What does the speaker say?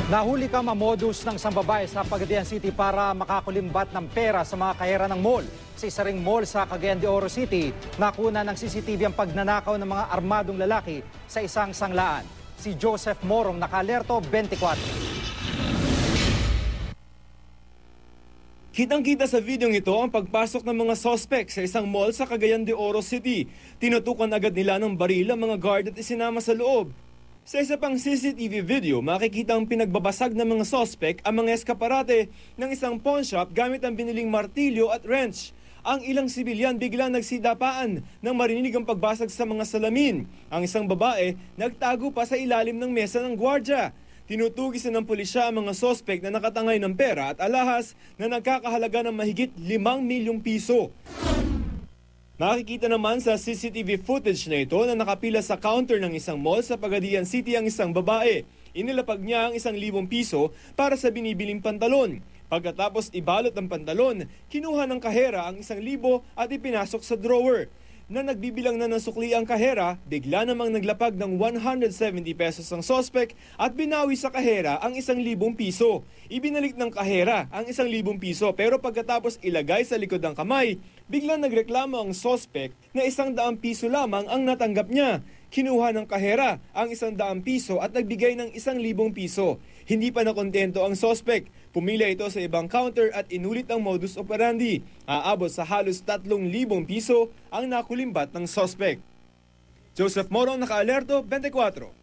Nahuli ka modus ng isang babae sa Cagayan City para makakulimbat ng pera sa mga kahera ng mall. Sa isa ring mall sa Cagayan de Oro City, nakuna ng CCTV ang pagnanakaw ng mga armadong lalaki sa isang sanglaan. Si Joseph Morong, naka-alerto, 24. Kitang-kita sa videong ito ang pagpasok ng mga suspect sa isang mall sa Cagayan de Oro City. Tinutukan agad nila ng baril ang mga guard at isinama sa loob. Sa isa pang CCTV video, makikita ang pinagbabasag ng mga suspect ang mga eskaparate ng isang pawn shop gamit ang biniling martilyo at wrench. Ang ilang sibilyan biglang nagsidapaan nang marinig ang pagbasag sa mga salamin. Ang isang babae nagtago pa sa ilalim ng mesa ng gwardya. Tinutugisan ng pulisya ang mga suspect na nakatangay ng pera at alahas na nagkakahalaga ng mahigit 5 milyong piso. Nakikita naman sa CCTV footage na ito na nakapila sa counter ng isang mall sa Cagayan City ang isang babae. Inilapag niya ang 1,000 piso para sa binibiling pantalon. Pagkatapos ibalot ang pantalon, kinuha ng kahera ang 1,000 at ipinasok sa drawer. Na nagbibilang na ng sukli ang kahera, bigla namang naglapag ng 170 pesos ang suspect at binawi sa kahera ang 1,000 piso. Ibinalik ng kahera ang 1,000 piso pero pagkatapos ilagay sa likod ng kamay, biglang nagreklamo ang suspect na 100 piso lamang ang natanggap niya. Kinuha ng kahera ang 100 piso at nagbigay ng 1,000 piso. Hindi pa nakontento ang suspect. Pumila ito sa ibang counter at inulit ang modus operandi. Aabot sa halos 3,000 piso ang nakulimbat ng suspect. Joseph Morong, naka-alerto, 24.